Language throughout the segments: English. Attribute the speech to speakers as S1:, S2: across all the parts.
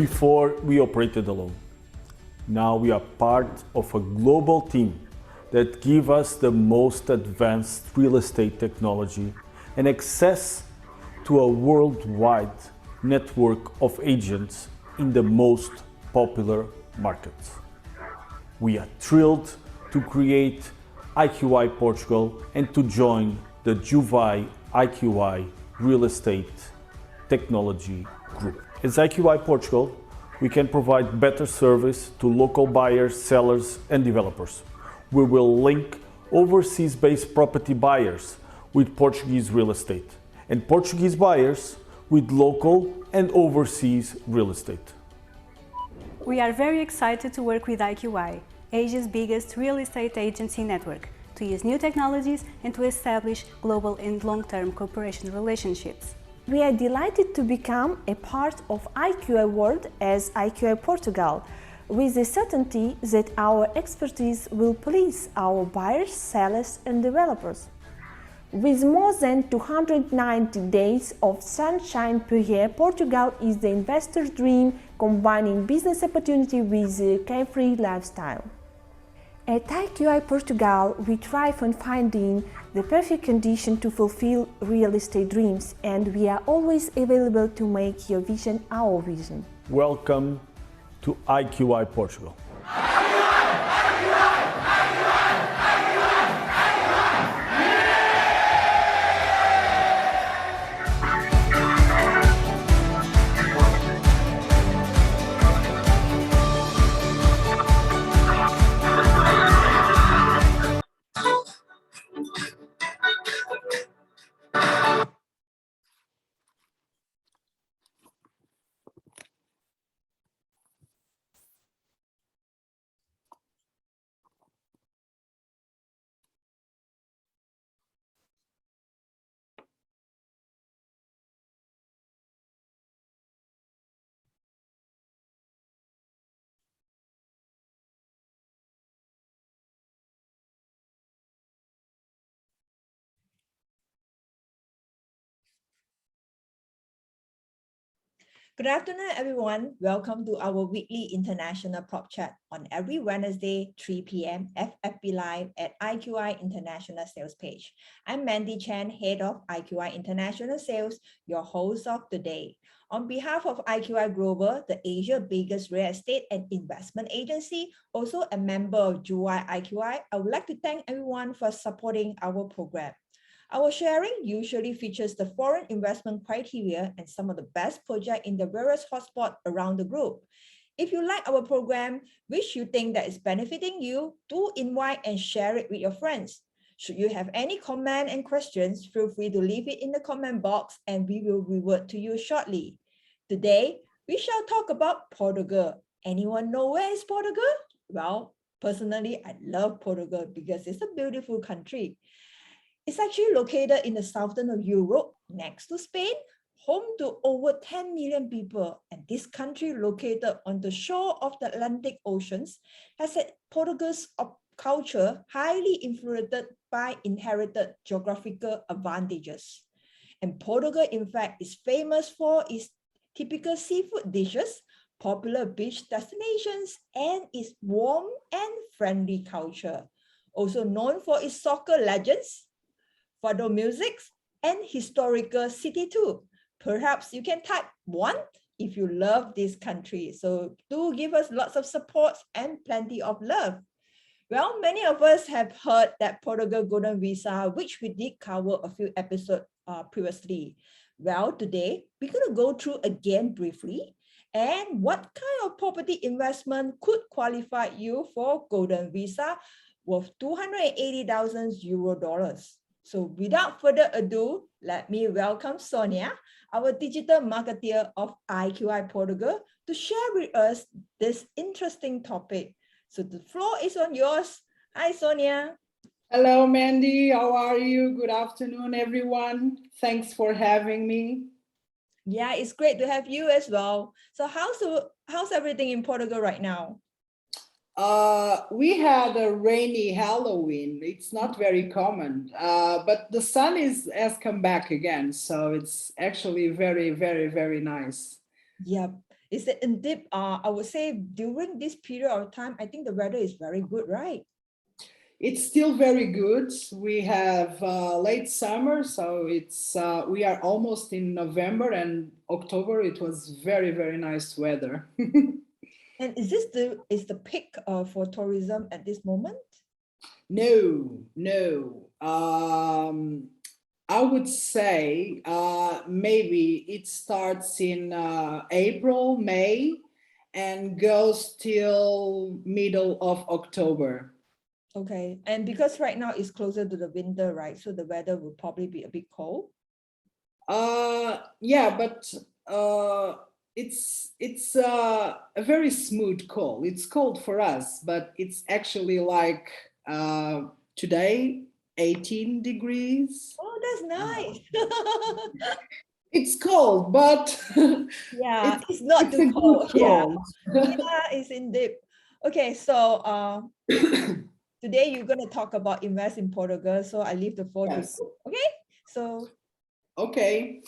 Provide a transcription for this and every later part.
S1: Before we operated alone. Now we are part of a global team that gives us the most advanced real estate technology and access to a worldwide network of agents in the most popular markets. We are thrilled to create IQI Portugal and to join the Juvai IQI Real Estate Technology Group. As IQI Portugal, we can provide better service to local buyers, sellers, and developers. We will link overseas-based property buyers with Portuguese real estate and Portuguese buyers with local and overseas real estate.
S2: We are very excited to work with IQI, Asia's biggest real estate agency network, to use new technologies and to establish global and long-term cooperation relationships.
S3: We are delighted to become a part of IQI World as IQI Portugal, with the certainty that our expertise will please our buyers, sellers and developers. With more than 290 days of sunshine per year, Portugal is the investor's dream, combining business opportunity with a carefree lifestyle. At IQI Portugal, we thrive on finding the perfect condition to fulfill real estate dreams, and we are always available to make your vision our vision.
S1: Welcome to IQI Portugal.
S4: Good afternoon, everyone. Welcome to our weekly international prop chat on every Wednesday, 3 p.m. FFB Live at IQI International Sales page. I'm Mandy Chan, Head of IQI International Sales, your host of the day. On behalf of IQI Global, the Asia's biggest real estate and investment agency, also a member of Juwai IQI, I would like to thank everyone for supporting our program. Our sharing usually features the foreign investment criteria and some of the best projects in the various hotspots around the globe. If you like our program, which you think that is benefiting you, do invite and share it with your friends. Should you have any comment and questions, feel free to leave it in the comment box and we will revert to you shortly. Today, we shall talk about Portugal. Anyone know where is Portugal? Well, personally, I love Portugal because it's a beautiful country. It's actually located in the southern of Europe, next to Spain, home to over 10 million people. And this country, located on the shore of the Atlantic Oceans, has had Portugal's culture highly influenced by inherited geographical advantages. And Portugal, in fact, is famous for its typical seafood dishes, popular beach destinations, and its warm and friendly culture. Also known for its soccer legends, fado music, and historical city too. Perhaps you can type 1 if you love this country. So do give us lots of support and plenty of love. Well, many of us have heard that Portugal Golden Visa, which we did cover a few episodes previously. Well, today we're going to go through again briefly and what kind of property investment could qualify you for Golden Visa worth 280,000 euro. So without further ado, let me welcome Sonia, our digital marketer of IQI Portugal, to share with us this interesting topic. So the floor is on yours. Hi, Sonia.
S5: Hello, Mandy. How are you? Good afternoon, everyone. Thanks for having me.
S4: Yeah, it's great to have you as well. So how's everything in Portugal right now?
S5: We had a rainy Halloween. It's not very common, but the sun has come back again. So it's actually very, very, very nice.
S4: Yeah, Is it indeed, I would say during this period of time, I think the weather is very good, right?
S5: It's still very good. We have late summer, so it's we are almost in November, and October it was very, very nice weather.
S4: And is this the peak for tourism at this moment?
S5: No, no. I would say maybe it starts in April, May, and goes till middle of October.
S4: Okay, and because right now it's closer to the winter, right? So the weather will probably be a bit cold.
S5: Yeah, but it's a very smooth cold. It's cold for us, but it's actually like today 18 degrees.
S4: Oh, that's nice.
S5: It's cold, but
S4: Yeah, it's not
S5: it's
S4: too
S5: a good
S4: cold. Yeah,
S5: cold.
S4: yeah, it's indeed. Okay, so today you're going to talk about invest in Portugal, so I leave the floor to
S5: Yes.
S4: you. Okay, so
S5: Okay.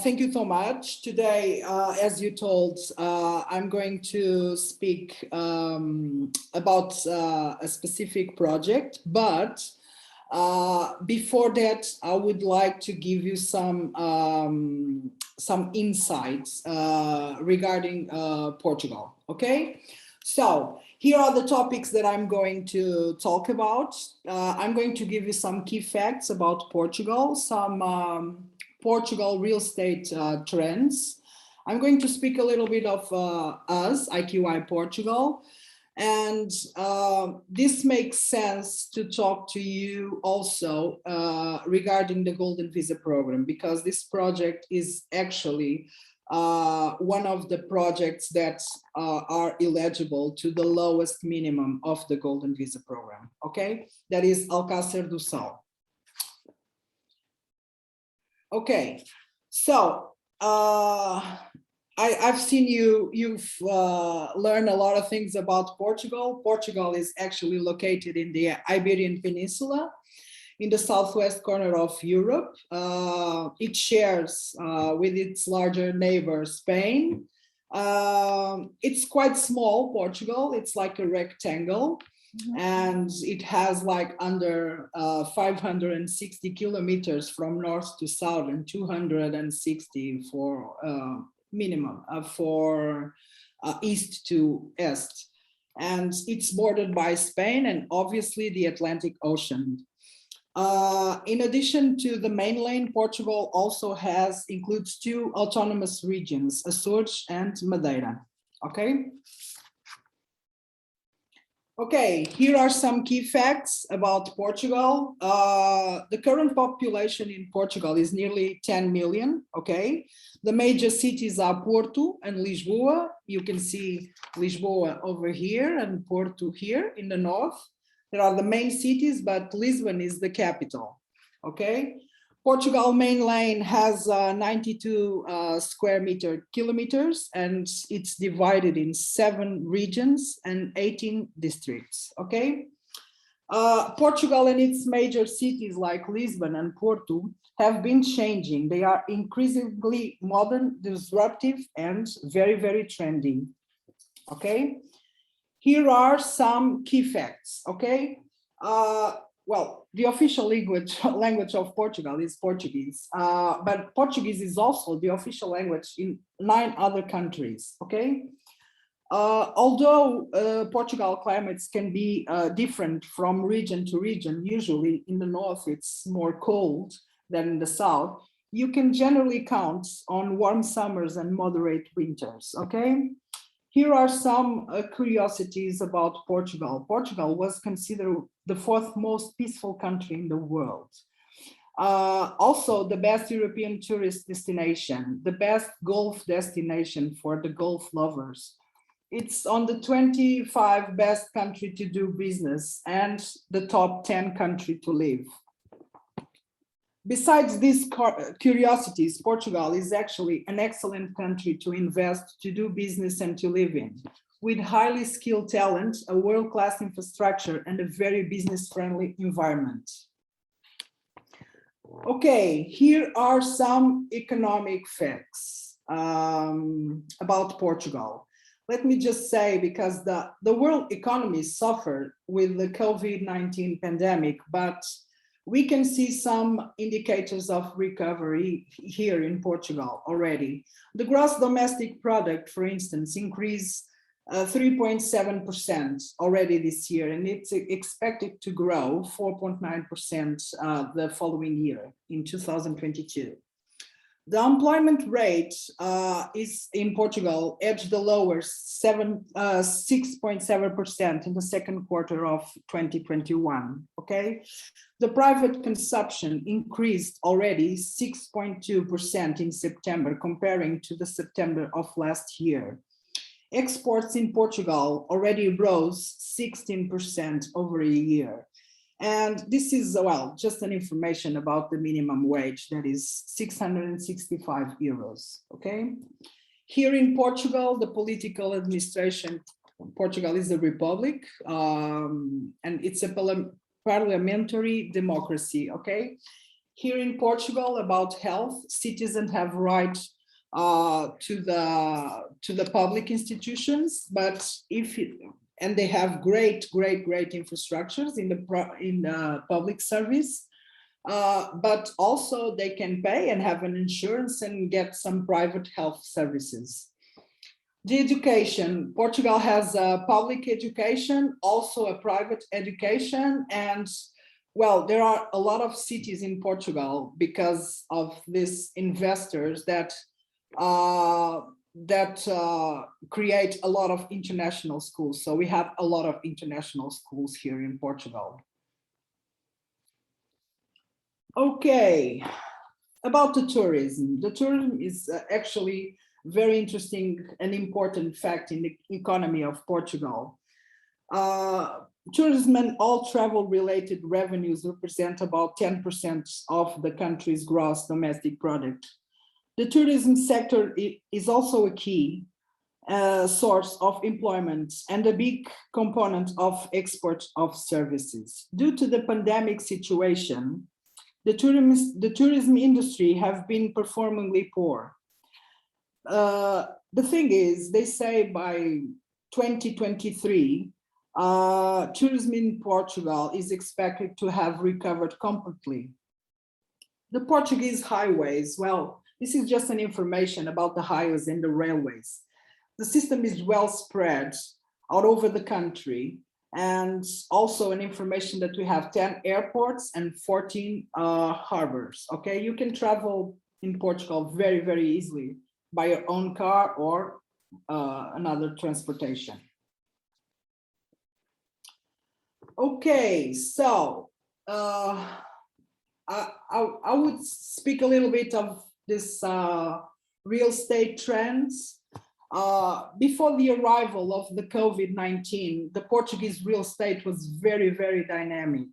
S5: Thank you so much. Today, as you told, I'm going to speak about a specific project, but before that, I would like to give you some insights regarding Portugal. Okay, so here are the topics that I'm going to talk about. I'm going to give you some key facts about Portugal, some Portugal real estate trends. I'm going to speak a little bit of us, IQI Portugal. And this makes sense to talk to you also regarding the Golden Visa program, because this project is actually one of the projects that are eligible to the lowest minimum of the Golden Visa program, okay? That is Alcácer do Sal. Okay, so I've seen you've learned a lot of things about Portugal. Portugal is actually located in the Iberian Peninsula, in the southwest corner of Europe. It shares with its larger neighbor, Spain. It's quite small, Portugal. It's like a rectangle. And it has like under 560 kilometers from north to south and 260 for minimum for east to west. And it's bordered by Spain and obviously the Atlantic Ocean. In addition to the mainland, Portugal also includes two autonomous regions, Açores and Madeira. Okay. Okay, here are some key facts about Portugal. The current population in Portugal is nearly 10 million, okay? The major cities are Porto and Lisboa. You can see Lisboa over here and Porto here in the north. There are the main cities, but Lisbon is the capital, okay? Portugal mainland has 92 square kilometers, and it's divided in 7 regions and 18 districts, okay? Portugal and its major cities like Lisbon and Porto have been changing. They are increasingly modern, disruptive, and very, very trendy, okay? Here are some key facts, okay? Well, the official language of Portugal is Portuguese, but Portuguese is also the official language in 9 other countries, okay? Although Portugal climates can be different from region to region, usually in the north it's more cold than in the south, you can generally count on warm summers and moderate winters, okay? Here are some curiosities about Portugal. Portugal was considered the 4th most peaceful country in the world. Also, the best European tourist destination, the best golf destination for the golf lovers. It's on the 25 best country to do business and the top 10 country to live. Besides these curiosities, Portugal is actually an excellent country to invest, to do business and to live in, with highly skilled talent, a world-class infrastructure, and a very business-friendly environment. Okay, here are some economic facts. about Portugal. Let me just say, because the world economy suffered with the COVID-19 pandemic, but we can see some indicators of recovery here in Portugal already. The gross domestic product, for instance, increased 3.7% already this year, and it's expected to grow 4.9% the following year in 2022. The employment rate is in Portugal edged the lower 6.7% in the second quarter of 2021. Okay, the private consumption increased already 6.2% in September, comparing to the September of last year. Exports in Portugal already rose 16% over a year. And this is, well, just an information about the minimum wage, that is 665 euros, okay? Here in Portugal, the political administration, Portugal is a republic, and it's a parliamentary democracy, okay? Here in Portugal, about health, citizens have right to the public institutions, but and they have great infrastructures in the public service, but also they can pay and have an insurance and get some private health services. The education, Portugal has a public education, also a private education, and well, there are a lot of cities in Portugal because of these investors that create a lot of international schools. So we have a lot of international schools here in Portugal. Okay, about the tourism. The tourism is actually very interesting and important fact in the economy of Portugal. Tourism and all travel related revenues represent about 10% of the country's gross domestic product. The tourism sector is also a key source of employment and a big component of export of services. Due to the pandemic situation, the tourism industry have been performingly poor. The thing is, they say by 2023, tourism in Portugal is expected to have recovered completely. The Portuguese highways, well, this is just an information about the highways and the railways. The system is well spread out over the country, and also an information that we have 10 airports and 14 harbors. Okay, you can travel in Portugal very easily by your own car or another transportation. Okay, so I would speak a little bit of this real estate trends. Before the arrival of the COVID-19, the Portuguese real estate was very dynamic.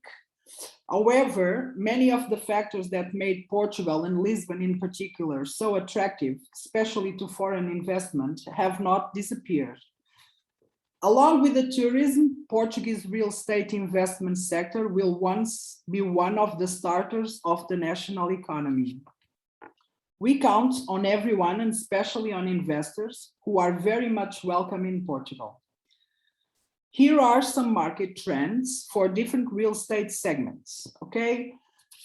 S5: However, many of the factors that made Portugal and Lisbon in particular so attractive, especially to foreign investment, have not disappeared. Along with the tourism, Portuguese real estate investment sector will once be one of the starters of the national economy. We count on everyone, and especially on investors, who are very much welcome in Portugal. Here are some market trends for different real estate segments, okay?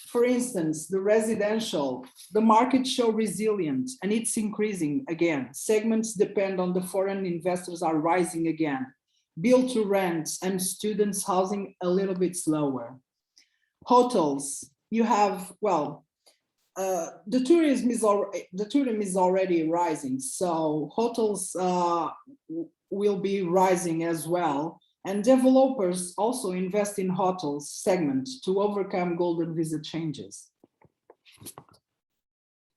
S5: For instance, the residential, the market show resilient and it's increasing again. Segments depend on the foreign investors are rising again. Build to rent and students housing a little bit slower. Hotels, you have, well, the tourism is already rising, so hotels will be rising as well, and developers also invest in hotels segment to overcome Golden Visa changes.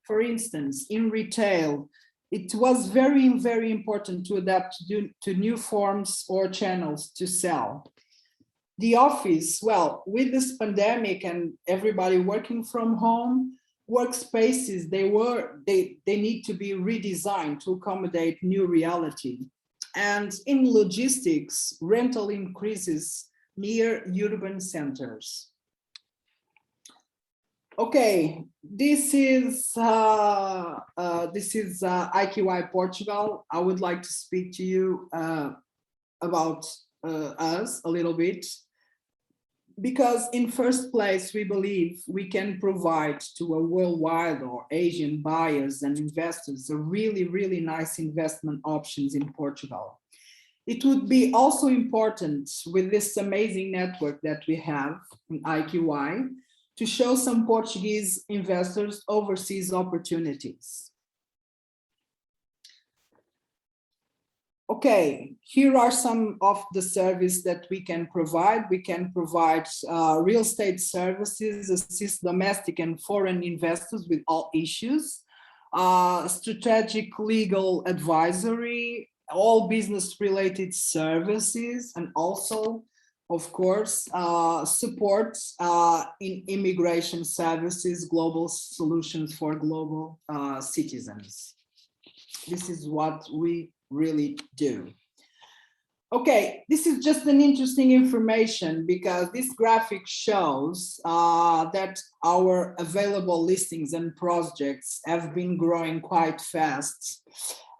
S5: For instance, in retail, it was very important to adapt to new forms or channels to sell. The office, well, with this pandemic and everybody working from home, workspaces, they need to be redesigned to accommodate new reality. And in logistics, rental increases near urban centers. Okay, this is IQI Portugal. I would like to speak to you about us a little bit, because in first place, we believe we can provide to a worldwide or Asian buyers and investors a really, really nice investment options in Portugal. It would be also important with this amazing network that we have in IQI to show some Portuguese investors overseas opportunities. Okay, here are some of the services that we can provide. We can provide real estate services, assist domestic and foreign investors with all issues, strategic legal advisory, all business related services, and also, of course, support in immigration services, global solutions for global citizens. This is what we really do. Okay, this is just an interesting information because this graphic shows that our available listings and projects have been growing quite fast.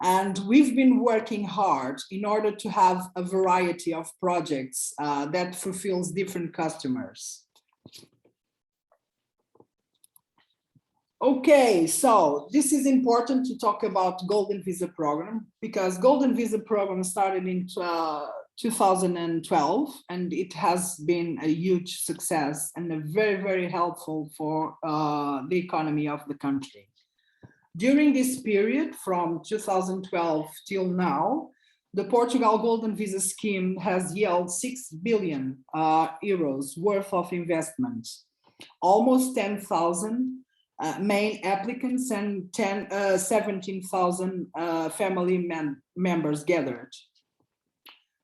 S5: And we've been working hard in order to have a variety of projects that fulfills different customers. Okay, so this is important to talk about Golden Visa program because Golden Visa program started in 2012 and it has been a huge success and very, very helpful for the economy of the country. During this period from 2012 till now, the Portugal Golden Visa scheme has yielded 6 billion euros worth of investment, almost 10,000 main applicants and 17,000 family members gathered.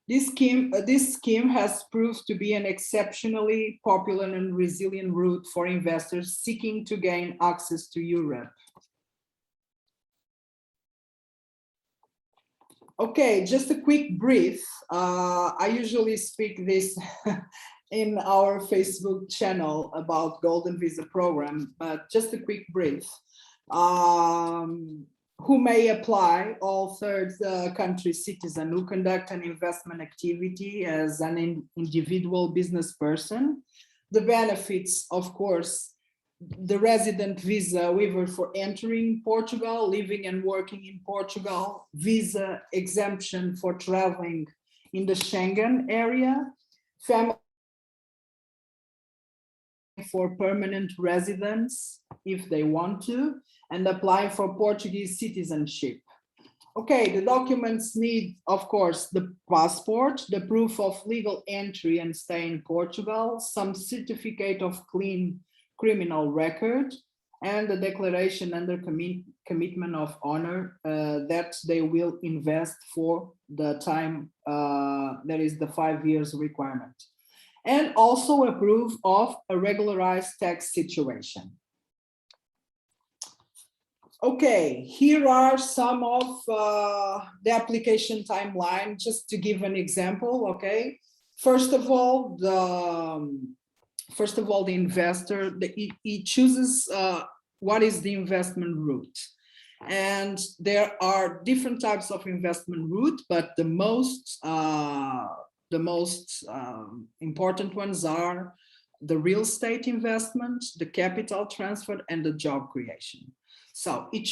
S5: This scheme has proved to be an exceptionally popular and resilient route for investors seeking to gain access to Europe. Okay, just a quick brief. I usually speak this in our Facebook channel about Golden Visa program, but just a quick brief. Who may apply? All third country citizen who conduct an investment activity as an individual business person. The benefits, of course, the resident visa waiver for entering Portugal, living and working in Portugal, visa exemption for traveling in the Schengen area, family for permanent residence if they want to, and apply for Portuguese citizenship. Okay, the documents need, of course, the passport, the proof of legal entry and stay in Portugal, some certificate of clean criminal record, and the declaration under commitment of honor that they will invest for the time that is the 5 years requirement. And also a proof of a regularized tax situation. Okay, here are some of the application timeline, just to give an example, okay? First of all, the investor, he chooses what is the investment route. And there are different types of investment route, but the most important ones are the real estate investment, the capital transfer, and the job creation. So he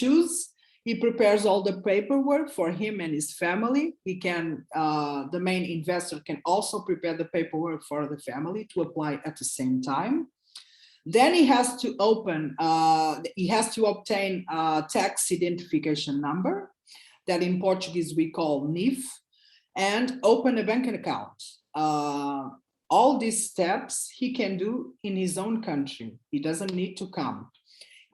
S5: prepares all the paperwork for him and his family. He can, the main investor can also prepare the paperwork for the family to apply at the same time. Then he has to obtain a tax identification number that in Portuguese we call NIF, and open a bank account. All these steps he can do in his own country. He doesn't need to come.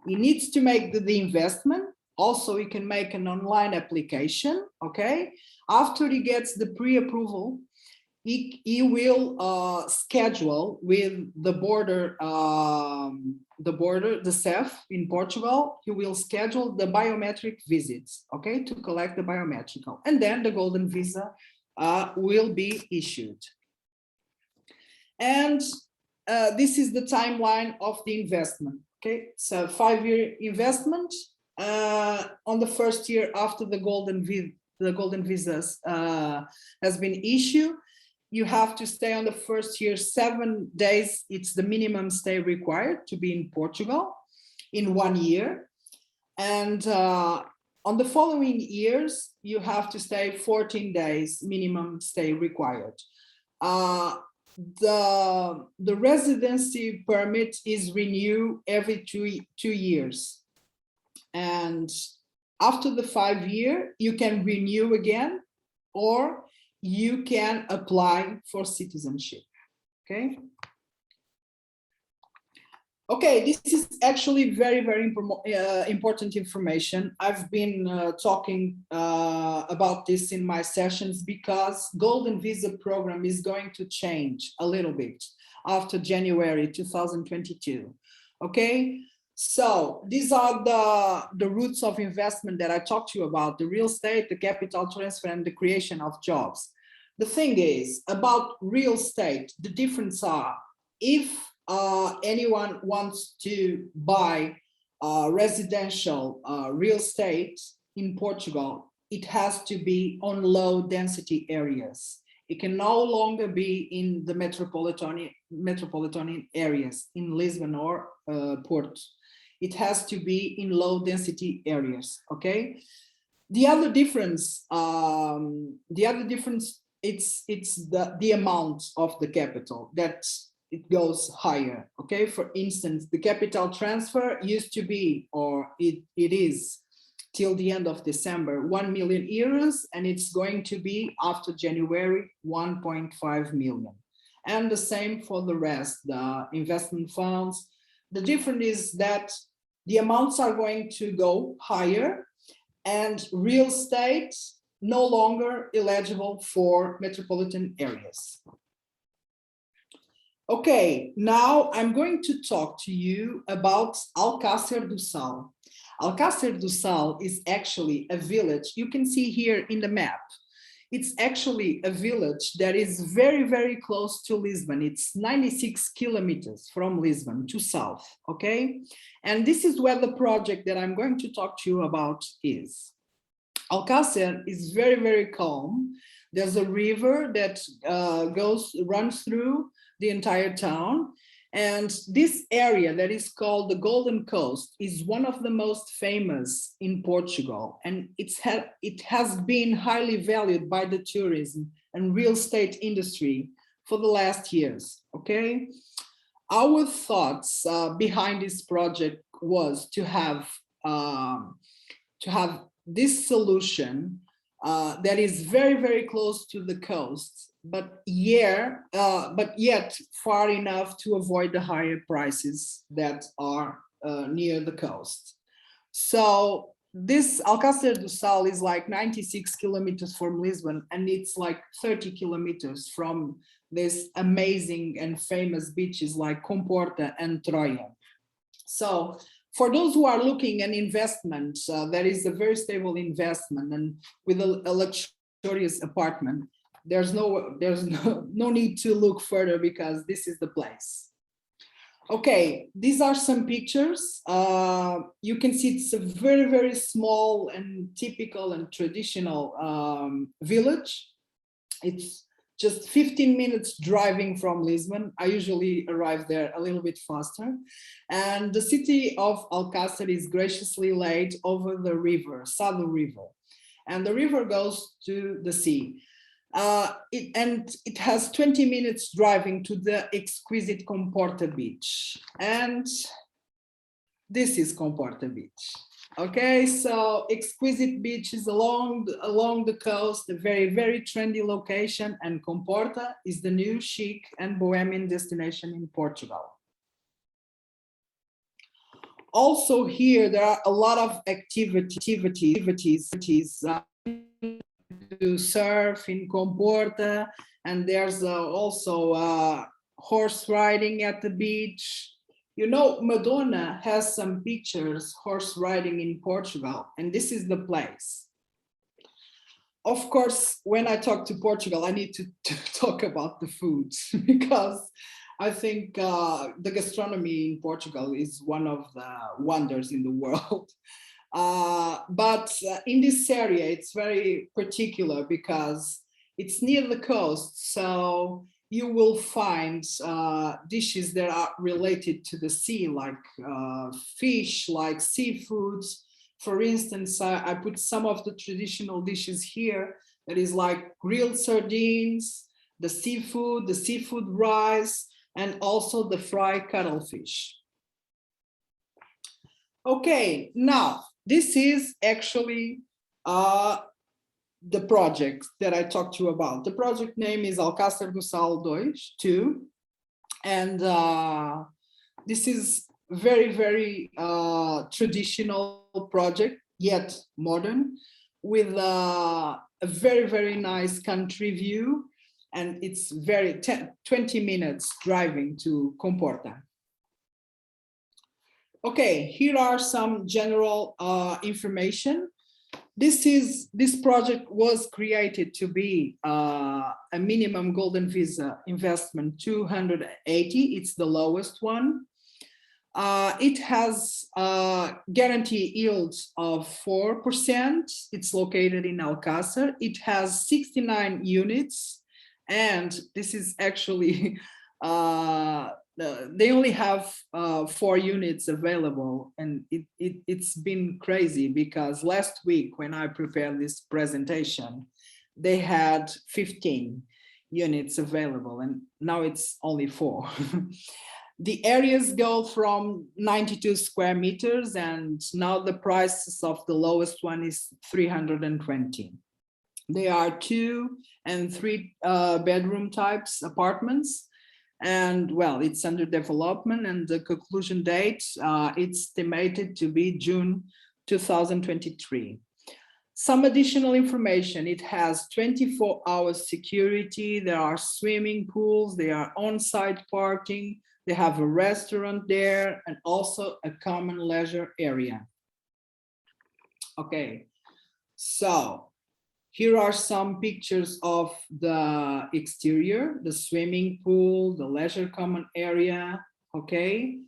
S5: He needs to make the investment. Also, he can make an online application, okay? After he gets the pre-approval, he will schedule with the CEF in Portugal. He will schedule the biometric visits, okay, to collect the biometrical, and then the Golden Visa will be issued. And this is the timeline of the investment. Okay, so 5-year investment. On the first year after the golden visas has been issued, you have to stay on the first year 7 days. It's the minimum stay required to be in Portugal in 1 year. And on the following years, you have to stay 14 days minimum stay required. The residency permit is renewed every two years. And after the 5 year, you can renew again, or you can apply for citizenship. Okay. Okay, this is actually very, very important information. I've been talking about this in my sessions because Golden Visa program is going to change a little bit after January 2022. Okay, so these are the routes of investment that I talked to you about: the real estate, the capital transfer, and the creation of jobs. The thing is about real estate, the difference are, if anyone wants to buy residential real estate in Portugal, it has to be on low density areas. It can no longer be in the metropolitan areas in Lisbon or Porto. It has to be in low density areas. Okay. The other difference, it's the amount of the capital that it goes higher. Okay, for instance, the capital transfer used to be, or it is till the end of December, 1 million euros, and it's going to be after January 1.5 million. And the same for the rest, the investment funds. The difference is that the amounts are going to go higher, and real estate no longer eligible for metropolitan areas. Okay, now I'm going to talk to you about Alcácer do Sal. Alcácer do Sal is actually a village. You can see here in the map. It's actually a village that is very, very close to Lisbon. It's 96 kilometers from Lisbon to south, okay? And this is where the project that I'm going to talk to you about is. Alcácer is very, very calm. There's a river that runs through the entire town. And this area that is called the Golden Coast is one of the most famous in Portugal. And it has been highly valued by the tourism and real estate industry for the last years, okay? Our thoughts behind this project was to have this solution that is very, very close to the coast, but yet far enough to avoid the higher prices that are near the coast. So this Alcácer do Sal is like 96 kilometers from Lisbon, and it's like 30 kilometers from this amazing and famous beaches like Comporta and Troia. So for those who are looking at investment, that is a very stable investment, and with a luxurious apartment, there's no need to look further because this is the place. Okay, these are some pictures. You can see it's a very, very small and typical and traditional village. It's just 15 minutes driving from Lisbon. I usually arrive there a little bit faster. And the city of Alcácer is graciously laid over the river, Sado River. And the river goes to the sea. It has 20 minutes driving to the exquisite Comporta beach. And this is Comporta beach. Okay, so exquisite beaches along the coast, a very, very trendy location, and Comporta is the new chic and bohemian destination in Portugal. Also here, there are a lot of activities to surf in Comporta, and there's also horse riding at the beach. You know, Madonna has some pictures horse riding in Portugal, and this is the place. Of course, when I talk to Portugal, I need to talk about the food because I think the gastronomy in Portugal is one of the wonders in the world. But in this area, it's very particular because it's near the coast. So you will find dishes that are related to the sea, like fish, like seafoods. For instance, I put some of the traditional dishes here that is like grilled sardines, the seafood rice, and also the fried cuttlefish. Okay, now this is actually the project that I talked to you about. The project name is Alcácer do Sal 2, and this is very, very traditional project, yet modern, with a very, very nice country view, and it's very 20 minutes driving to Comporta. Okay, here are some general information. This project was created to be a minimum golden visa investment 280. It's the lowest one. It has guarantee yields of 4%. It's located in Alcácer. It has 69 units, and this is actually they only have 4 units available, and it's been crazy because last week when I prepared this presentation, they had 15 units available, and now it's only 4. The areas go from 92 square meters, and now the prices of the lowest one is 320. They are 2 and 3 bedroom types apartments. And well, it's under development, and the conclusion date, it's estimated to be June 2023. Some additional information: it has 24 hours security, there are swimming pools, there are on-site parking, they have a restaurant there, and also a common leisure area. Okay, so here are some pictures of the exterior, the swimming pool, the leisure common area, okay?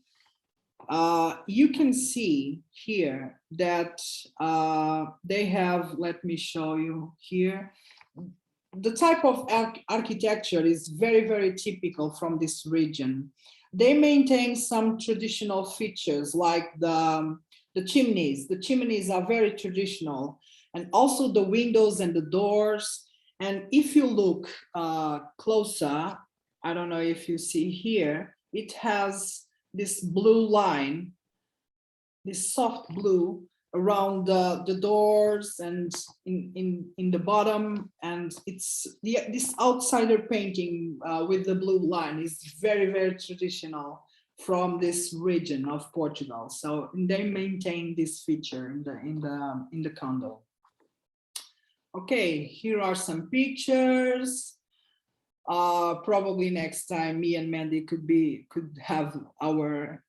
S5: You can see here that they have, let me show you here, the type of architecture is very, very typical from this region. They maintain some traditional features like the chimneys. The chimneys are very traditional, and also the windows and the doors. And if you look closer, I don't know if you see here, it has this blue line, this soft blue around the doors and in the bottom. And it's this outsider painting with the blue line is very, very traditional from this region of Portugal. So they maintain this feature in the condo. Okay, here are some pictures. Probably next time me and Mandy could have our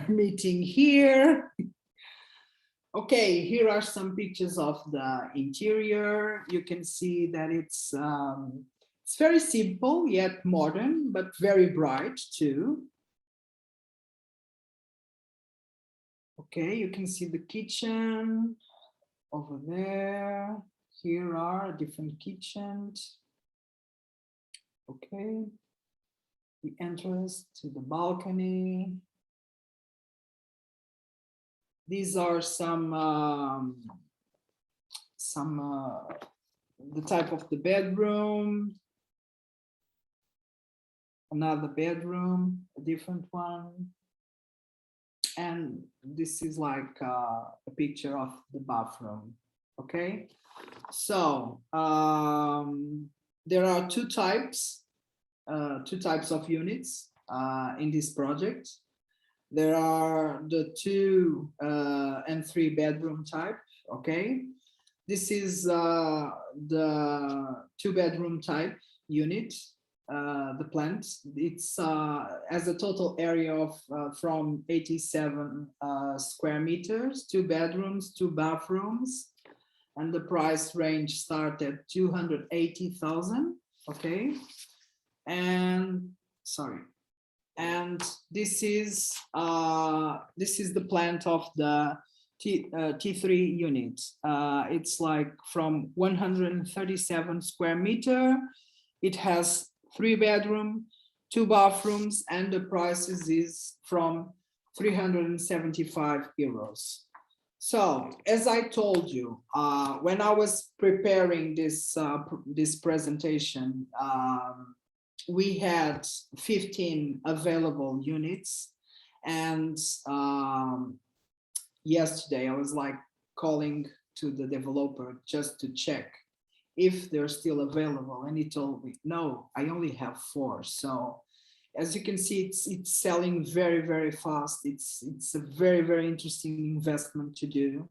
S5: meeting here. Okay, here are some pictures of the interior. You can see that it's very simple yet modern, but very bright too. Okay, you can see the kitchen over there. Here are different kitchens. Okay, the entrance to the balcony. These are some the type of the bedroom. Another bedroom, a different one. And this is like a picture of the bathroom. Okay, so there are two types of units in this project. There are the 2 and 3 bedroom type. Okay, this is the 2 bedroom type unit. The plant, it's has a total area of from 87 square meters, 2 bedrooms, 2 bathrooms, and the price range start at 280,000. Okay, and sorry, and this is the plant of the T3 unit. It's like from 137 square meter. It has 3 bedrooms, 2 bathrooms, and the prices is from 375 euros. So, as I told you, when I was preparing this presentation, we had 15 available units, and yesterday I was like calling to the developer just to check if they're still available, and he told me, no, I only have 4. So as you can see, it's selling very, very fast. It's a very, very interesting investment to do,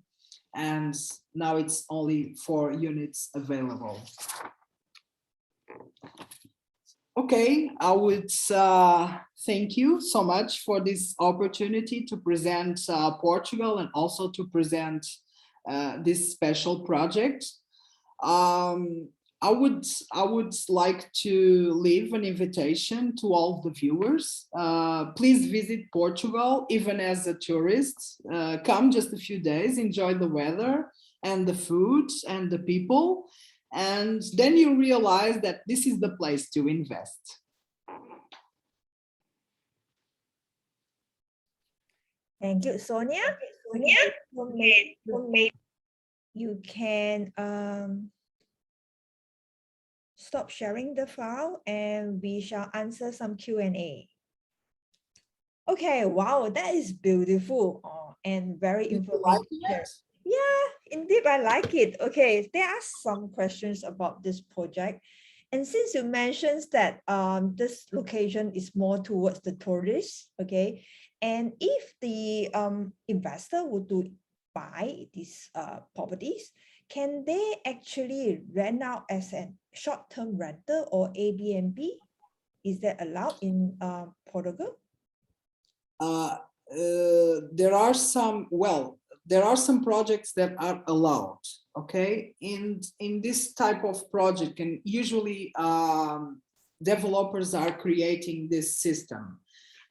S5: and now it's only 4 units available. Okay, I would thank you so much for this opportunity to present Portugal and also to present this special project. I would like to leave an invitation to all the viewers. Please visit Portugal, even as a tourist. Come just a few days, enjoy the weather and the food and the people. And then you realize that this is the place to invest.
S4: Thank you, Sonia. You can stop sharing the file and we shall answer some Q&A. Okay, wow, that is beautiful and very informative. Yeah, indeed, I like it. Okay, there are some questions about this project. And since you mentioned that this location is more towards the tourists, okay, and if the investor would to buy these properties, can they actually rent out as a short-term rental or Airbnb? Is that allowed in Portugal?
S5: There are some, there are some projects that are allowed, okay? In this type of project, and usually developers are creating this system.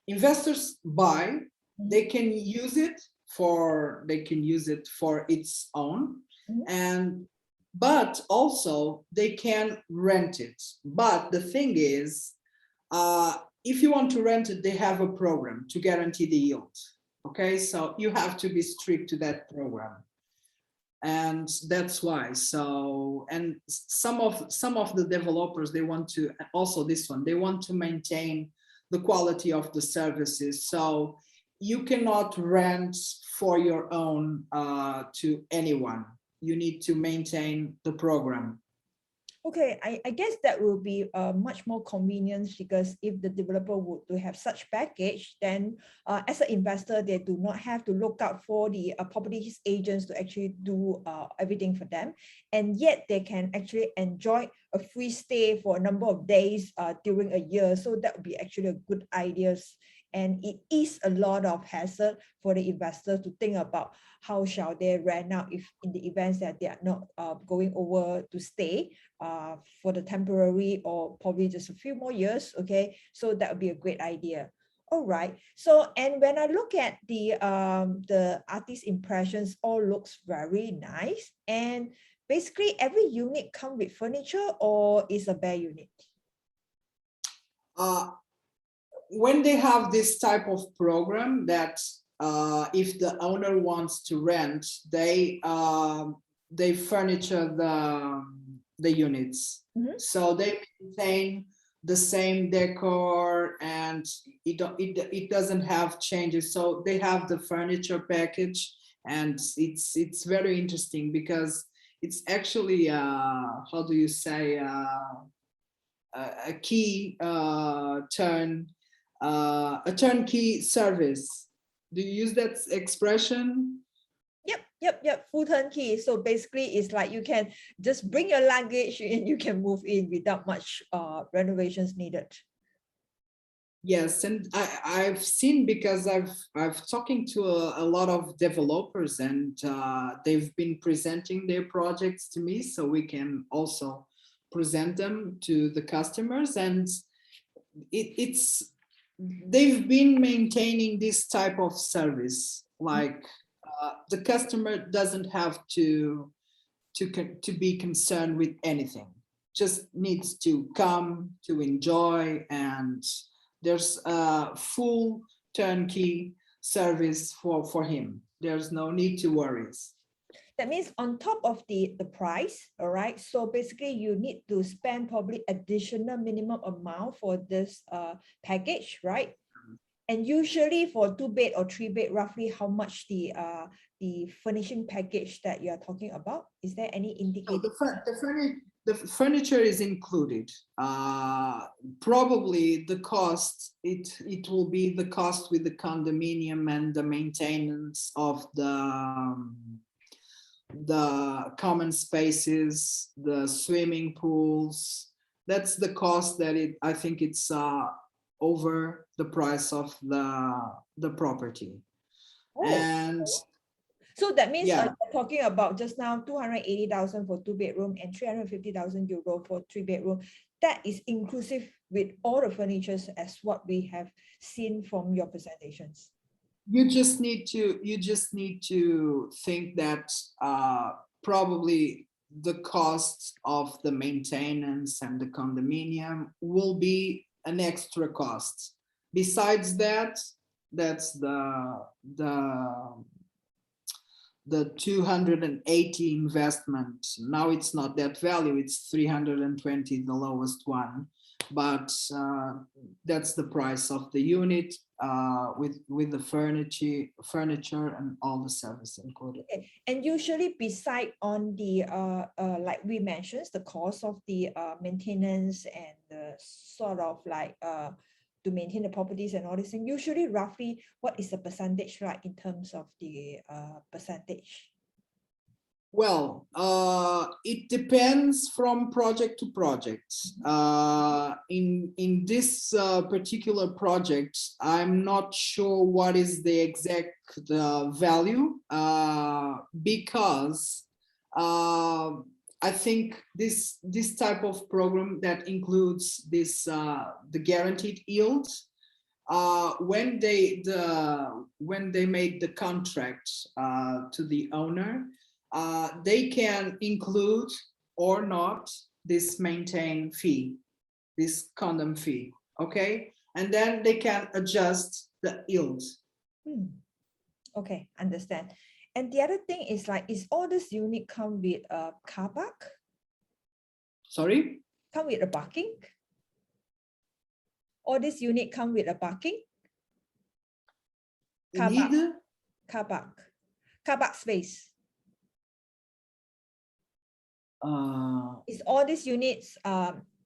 S5: Investors buy, they can use it for its own, but also they can rent it. But the thing is, if you want to rent it, they have a program to guarantee the yield. Okay, so you have to be strict to that program, and that's why. So, and some of the developers, they want to also they want to maintain the quality of the services. So you cannot rent for your own to anyone. You need to maintain the program.
S4: Okay, I guess that will be much more convenience, because if the developer would to have such package, then as an investor, they do not have to look out for the properties agents to actually do everything for them. And yet they can actually enjoy a free stay for a number of days during a year. So that would be actually a good idea. And it is a lot of hassle for the investor to think about how shall they rent out if in the events that they are not going over to stay for the temporary or probably just a few more years. Okay, so that would be a great idea. All right. So, and when I look at the artist impressions, all looks very nice. And basically every unit come with furniture or is a bare unit?
S5: When they have this type of program that if the owner wants to rent, they furniture the units. So they maintain the same decor and it doesn't have changes. So they have the furniture package, and it's very interesting because it's actually how do you say a key a turnkey service. Do you use that expression?
S4: Yep, full turnkey. So basically it's like you can just bring your luggage and you can move in without much renovations needed.
S5: Yes, and I've seen, because I've talking to a lot of developers, and they've been presenting their projects to me, so we can also present them to the customers. And it's they've been maintaining this type of service, like the customer doesn't have to be concerned with anything, just needs to come to enjoy, and there's a full turnkey service for him. There's no need to worry.
S4: That means on top of the price, all right? So basically you need to spend probably additional minimum amount for this package, right? And usually for 2-bed or 3-bed, roughly how much the furnishing package that you are talking about? Is there any indicator?
S5: The furniture is included. Probably the cost, it will be the cost with the condominium and the maintenance of the common spaces, the swimming pools. That's the cost that I think it's over the price of the property.
S4: Oh.
S5: And
S4: so that means
S5: yeah,
S4: you're talking about just now 280,000 for 2-bedroom and 350,000 euro for 3-bedroom. That is inclusive with all the furnitures as what we have seen from your presentations.
S5: you just need to think that probably the cost of the maintenance and the condominium will be an extra cost. Besides that, that's the 280 investment. Now it's not that value, it's 320, the lowest one, but that's the price of the unit with the furniture and all the service included.
S4: Okay. And usually beside on the like we mentioned, the cost of the maintenance and the sort of like to maintain the properties and all this thing, usually roughly what is the percentage like in terms of the percentage?
S5: Well, it depends from project to project. In this particular project, I'm not sure what is the exact value because I think this type of program that includes this the guaranteed yield. When they made the contract to the owner, they can include or not this maintain fee, this condom fee, okay? And then they can adjust the yield.
S4: Okay, understand. And the other thing is like, is all this unit come with a car park?
S5: Sorry?
S4: Come with a parking? All this unit come with a parking? Car park space. Is all these units,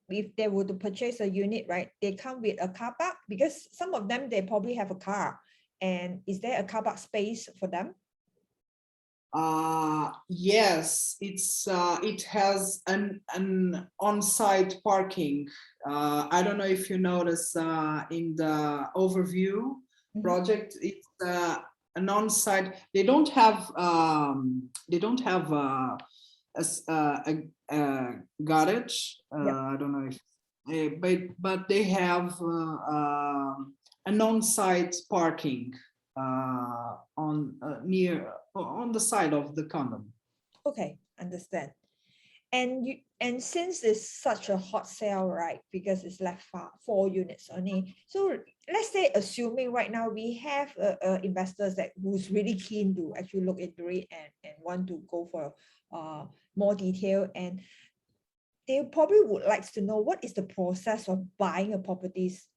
S4: if they were to purchase a unit, right, they come with a car park? Because some of them, they probably have a car. And is there a car park space for them?
S5: Yes, it has an on-site parking. I don't know if you notice in the overview project, it's an on-site. They don't have a garage. I don't know if, but they have an on-site parking on the side of the condom.
S4: Okay, understand. And since it's such a hot sale, right? Because it's left 4 units only. So let's say, assuming right now we have investors who's really keen to actually look into it and want to go for more detail, and they probably would like to know what is the process of buying a properties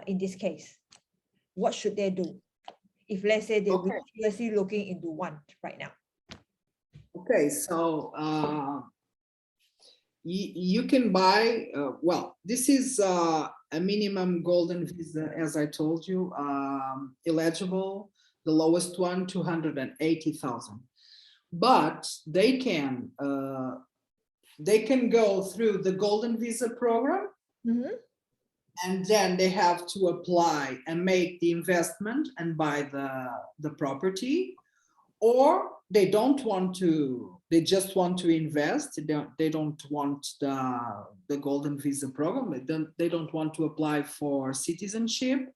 S4: in this case. What should they do if, let's say, they're seriously looking into one right now?
S5: Okay, so you can buy, well, this is a minimum golden visa, as I told you, eligible, the lowest one, 280,000. But they can go through the golden visa program, and then they have to apply and make the investment and buy the property, or they don't want to, they just want to invest. They don't want the golden visa program. They don't want to apply for citizenship.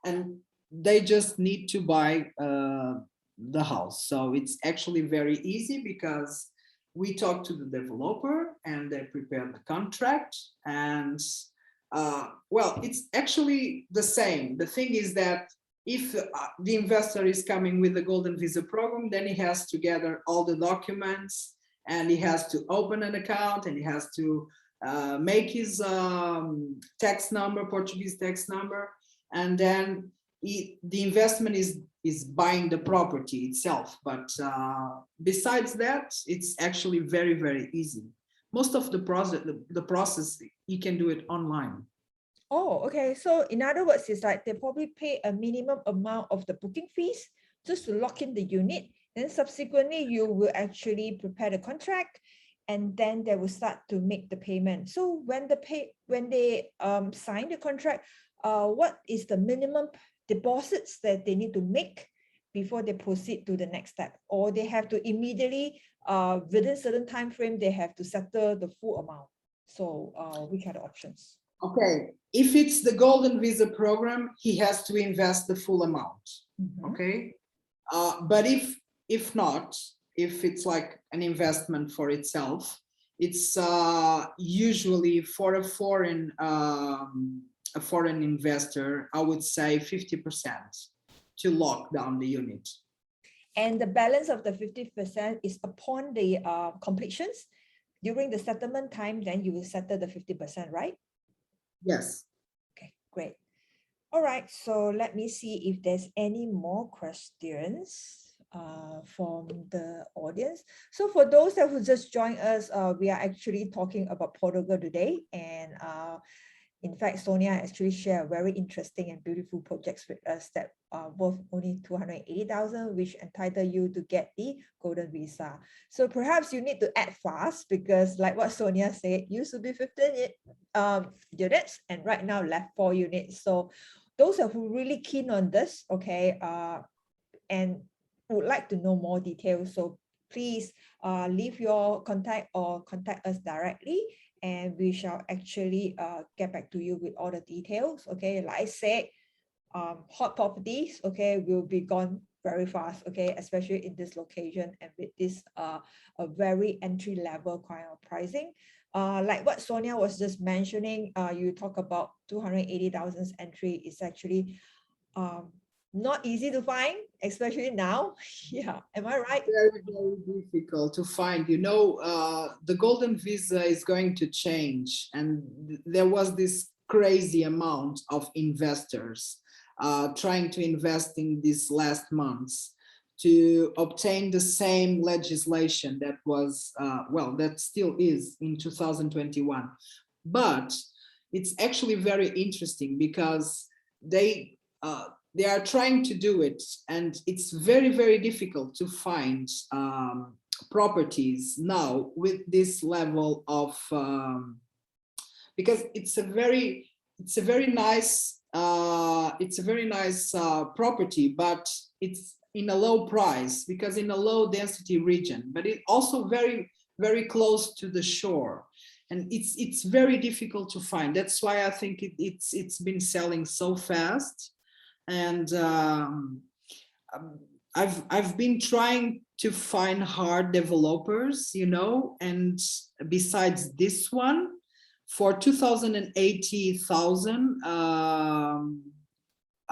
S5: and they just need to buy the house. So it's actually very easy because we talk to the developer and they prepare the contract, and well, it's actually the same. The thing is that if the investor is coming with the Golden Visa program, then he has to gather all the documents, and he has to open an account, and he has to make his tax number, Portuguese tax number, and then the investment is buying the property itself. But besides that, it's actually very, very easy. Most of the process, you can do it online.
S4: Oh, okay. So in other words, it's like they probably pay a minimum amount of the booking fees just to lock in the unit. Then subsequently, you will actually prepare the contract, and then they will start to make the payment. So when they sign the contract, what is the minimum deposits that they need to make before they proceed to the next step? Or they have to immediately, within certain time frame, they have to settle the full amount? So which are the options?
S5: Okay, if it's the Golden Visa program, he has to invest the full amount. Okay, but if not, if it's like an investment for itself, it's usually for a foreign investor, I would say 50% to lock down the unit.
S4: And the balance of the 50% is upon the completions. During the settlement time, then you will settle the 50%, right?
S5: Yes.
S4: Okay, great. All right, so let me see if there's any more questions from the audience. So for those that who just joined us, we are actually talking about Portugal today, and in fact, Sonia actually shared very interesting and beautiful projects with us that are worth only 280,000, which entitle you to get the Golden Visa. So perhaps you need to act fast, because like what Sonia said, used to be 15 units, and right now left 4 units. So those are who really keen on this, okay, and would like to know more details, so please leave your contact or contact us directly, and we shall actually get back to you with all the details. Okay, like I said, hot properties, okay, will be gone very fast, okay, especially in this location and with this a very entry level kind of pricing. Like what Sonia was just mentioning, you talk about 280,000 entry is actually not easy to find, especially now. Yeah, am I right?
S5: Very, very difficult to find. You know, the Golden Visa is going to change, and there was this crazy amount of investors trying to invest in these last months to obtain the same legislation that was, well, that still is in 2021. But it's actually very interesting because they are trying to do it, and it's very, very difficult to find properties now with this level of, because it's a very nice property, but it's in a low price because in a low density region, but it also very, very close to the shore. And it's very difficult to find. That's why I think it's been selling so fast. And I've been trying to find hard developers, you know, and besides this one, for 280,000, I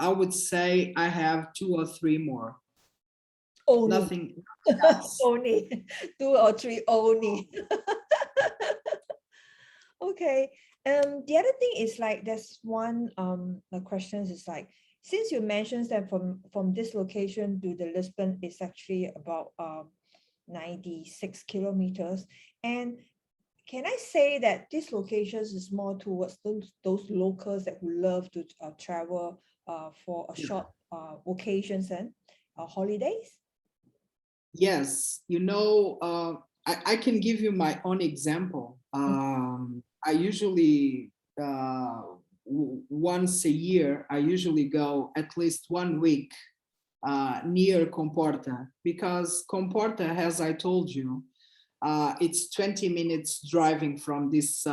S5: would say I have 2 or 3 more.
S4: Only.
S5: Nothing else.
S4: Only 2 or 3 only. Okay. The other thing is like there's one the questions is like, since you mentioned that from this location to the Lisbon is actually about 96 kilometers, and can I say that this locations is more towards those locals that who love to travel for a short vacations and holidays?
S5: Yes, you know, I can give you my own example. I usually, once a year, I usually go at least 1 week near Comporta, because Comporta, as I told you, it's 20 minutes driving from this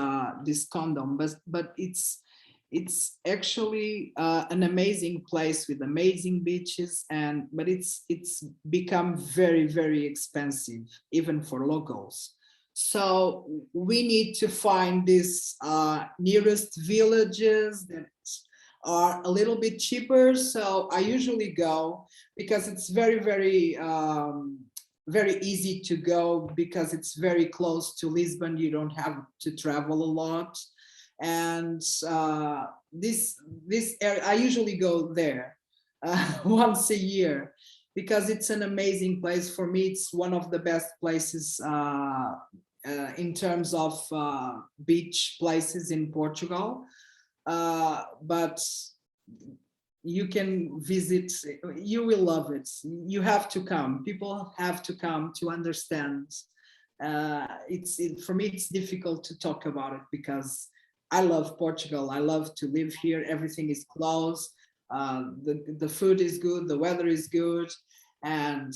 S5: condom, but It's actually an amazing place with amazing beaches, but it's become very, very expensive, even for locals. So we need to find these nearest villages that are a little bit cheaper. So I usually go because it's very, very, very easy to go because it's very close to Lisbon. You don't have to travel a lot. And this area, I usually go there once a year because it's an amazing place. For me, it's one of the best places in terms of beach places in Portugal. But you can visit, you will love it. You have to come. People have to come to understand. For me, it's difficult to talk about it because I love Portugal. I love to live here. Everything is close. The food is good. The weather is good. And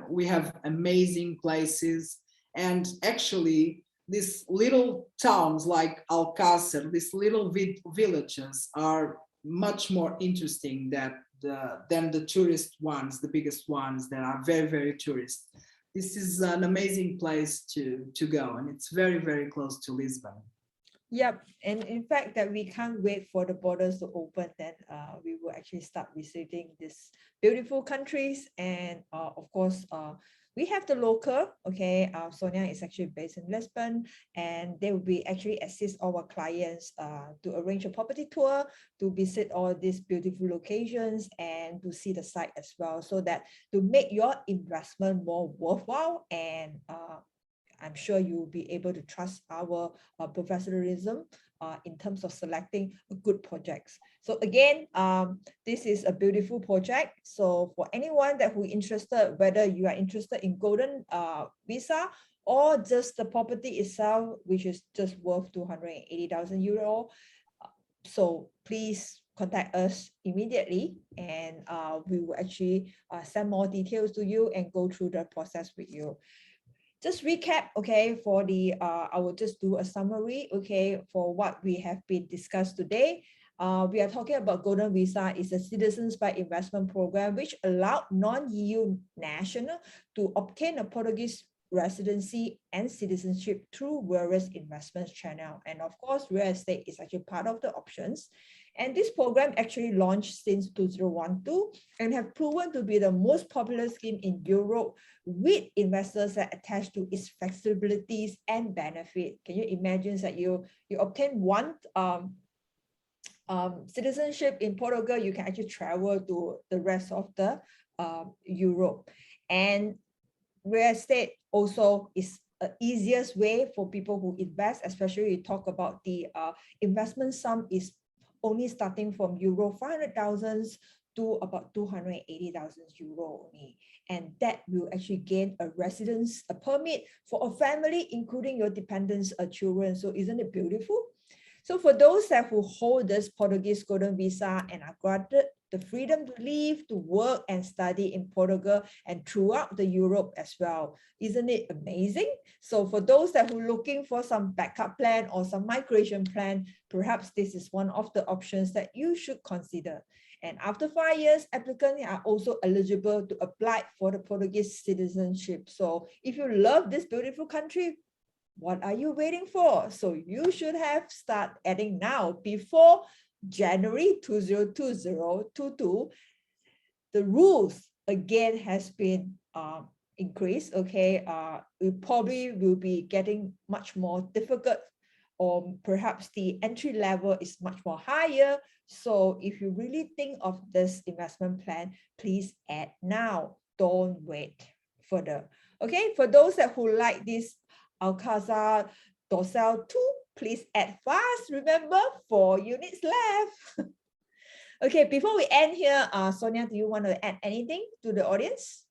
S5: we have amazing places. And actually, these little towns like Alcácer, these little villages are much more interesting than the tourist ones, the biggest ones that are very, very tourist. This is an amazing place to go, and it's very, very close to Lisbon.
S4: Yep, and in fact that we can't wait for the borders to open, then we will actually start visiting these beautiful countries. And of course, we have the local, okay, Sonia is actually based in Lisbon, and they will be actually assist our clients to arrange a property tour, to visit all these beautiful locations and to see the site as well, so that to make your investment more worthwhile. And I'm sure you'll be able to trust our professionalism in terms of selecting good projects. So again, this is a beautiful project. So for anyone who is interested, whether you are interested in Golden Visa or just the property itself, which is just worth 280,000 euro, so please contact us immediately, and we will actually send more details to you and go through the process with you. Just recap, okay, for the, I will just do a summary, okay, for what we have been discussed today. We are talking about Golden Visa is a Citizens by Investment program which allowed non-EU national to obtain a Portuguese residency and citizenship through various investments channel. And of course, real estate is actually part of the options. And this program actually launched since 2012 and have proven to be the most popular scheme in Europe, with investors that attached to its flexibilities and benefit. Can you imagine that you obtain one citizenship in Portugal, you can actually travel to the rest of the Europe. And real estate also is the easiest way for people who invest, especially you talk about the investment sum is only starting from euro 500,000 to about 280,000 euro only. And that will actually gain a residence, a permit for a family, including your dependents or children. So isn't it beautiful? So for those who hold this Portuguese Golden Visa and are granted the freedom to live, to work and study in Portugal and throughout the Europe as well. Isn't it amazing? So for those who are looking for some backup plan or some migration plan, perhaps this is one of the options that you should consider. And after 5 years, applicants are also eligible to apply for the Portuguese citizenship. So if you love this beautiful country, what are you waiting for? So you should have start adding now before January 2022. The rules again has been increased. Okay, it probably will be getting much more difficult, or perhaps the entry level is much more higher. So if you really think of this investment plan, please add now. Don't wait further. Okay, for those who like this Alcázar Dorsal 2, please add fast. Remember, 4 units left. Okay, before we end here, Sonia, do you want to add anything to the audience?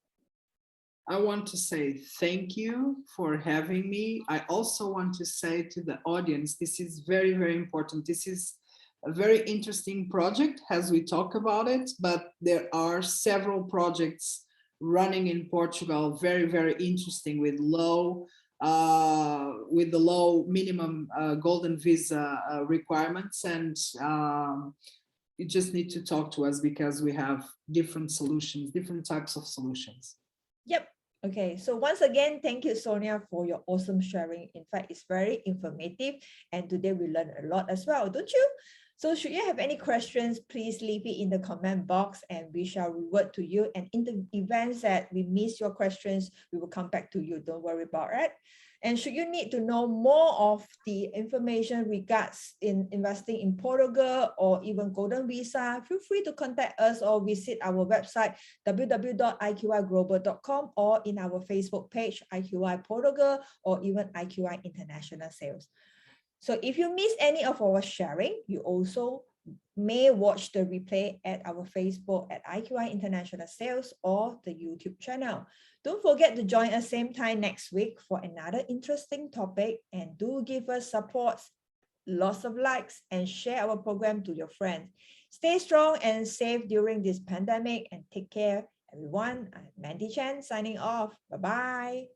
S5: I want to say thank you for having me. I also want to say to the audience, this is very, very important. This is a very interesting project as we talk about it, but there are several projects running in Portugal, very, very interesting with low with the low minimum golden visa requirements, and you just need to talk to us because we have different solutions, different types of solutions.
S4: Yep. Okay, so once again, thank you, Sonia, for your awesome sharing. In fact, it's very informative, and today we learned a lot as well, don't you? So should you have any questions, please leave it in the comment box and we shall revert to you. And in the events that we miss your questions, we will come back to you. Don't worry about it. And should you need to know more of the information regards in investing in Portugal or even Golden Visa, feel free to contact us or visit our website, www.iqiglobal.com, or in our Facebook page, IQI Portugal, or even IQI International Sales. So if you miss any of our sharing, you also may watch the replay at our Facebook at IQI International Sales or the YouTube channel. Don't forget to join us same time next week for another interesting topic, and do give us support, lots of likes, and share our program to your friends. Stay strong and safe during this pandemic, and take care, everyone. I'm Mandy Chen signing off. Bye-bye.